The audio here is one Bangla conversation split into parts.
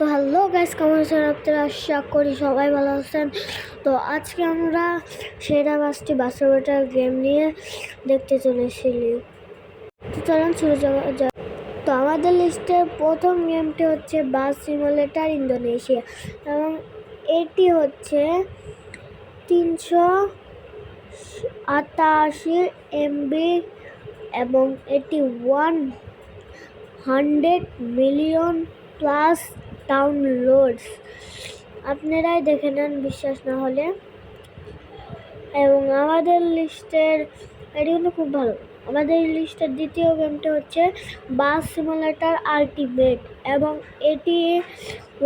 তো হ্যালো গাইস, কেমন আছেন আপনারা? আশা করি সবাই ভালো আছেন। তো আজকে আমরা সেরা 5টি বাস্তবতার গেম নিয়ে দেখতে চলেছি। তো চলুন শুরু যাক। তো আমাদের লিস্টে প্রথম গেমটি হচ্ছে বাস সিমুলেটর ইন্দোনেশিয়া, এবং এটি হচ্ছে 388 MB এবং এটি 100 মিলিয়ন প্লাস ডাউনলোডস। আপনারাই দেখে নেন বিশ্বাস না হলে। এবং আমাদের লিস্টের এটি কিন্তু খুব ভালো। আমাদের লিস্টের দ্বিতীয় গেমটা হচ্ছে বাস সিমুলেটর আলটিমেট, এবং এটি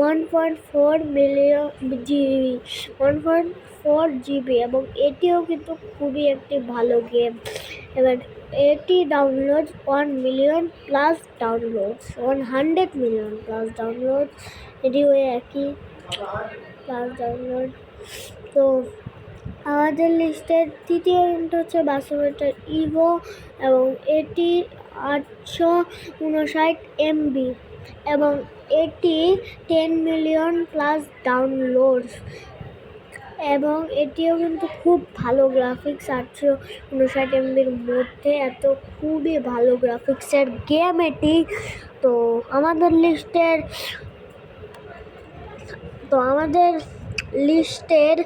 1.4 মিলিয়ন জিবি 1.4 জিবি, এবং এটিও কিন্তু খুবই একটি ভালো গেম। এবার এটি download 1 million plus download, 100 million plus download, এটিও একই প্লাস ডাউনলোড। তো আমাদের লিস্টের তৃতীয় গেমটা হচ্ছে বাস্তবতার ইভো, এবং এটি 859 MB এবং এটি 10 মিলিয়ন প্লাস ডাউনলোডস, এবং এটিও কিন্তু খুব ভালো গ্রাফিক্স। 859 MBর মধ্যে এত খুবই ভালো গ্রাফিক্সের গেম এটি। তো আমাদের লিস্টের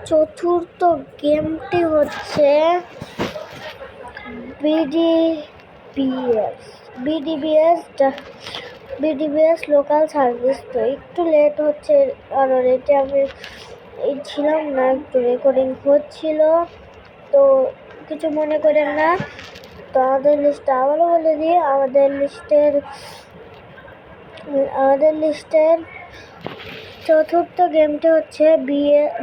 চতুর্থ গেমটি হচ্ছে বিডিবিএস লোকাল সার্ভিস। তো একটু লেট হচ্ছে, কারণ এটি আমি ছিলাম না, একটু রেকর্ডিং হচ্ছিল, তো কিছু মনে করেন না। তো আমাদের লিস্টটা আবারও বলে দিই, আমাদের লিস্টের চতুর্থ গেমটি হচ্ছে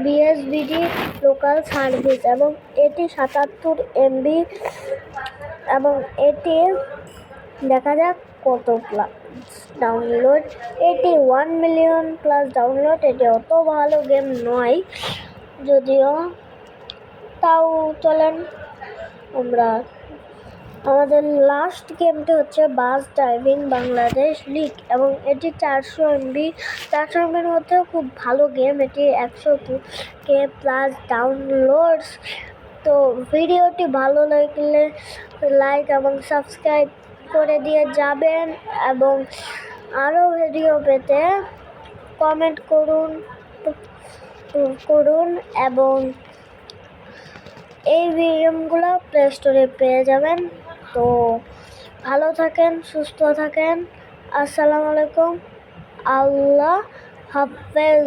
বিএসবিডি লোকাল সার্ভিস, এবং এটি 77 MB, এবং এটি দেখা যাক কত প্লাস ডাউনলোড। এটি 1 মিলিয়ন প্লাস ডাউনলোড। এটি অত ভালো গেম নয় যদিও, তাও চলেন। আমাদের লাস্ট গেমটি হচ্ছে বাস ড্রাইভিং বাংলাদেশ লিগ, এবং এটি 400 MB। 400 MBর মধ্যেও খুব ভালো গেম। এটি 102K প্লাস ডাউনলোডস। তো ভিডিওটি ভালো লাগলে লাইক এবং সাবস্ক্রাইব করে দিয়ে যাবেন, এবং আরও ভিডিও পেতে কমেন্ট করুন, এবং এই গেমগুলো প্লে স্টোরে পেয়ে যাবেন। তো ভালো থাকেন, সুস্থ থাকেন। আসসালামু আলাইকুম, আল্লাহ হাফেজ।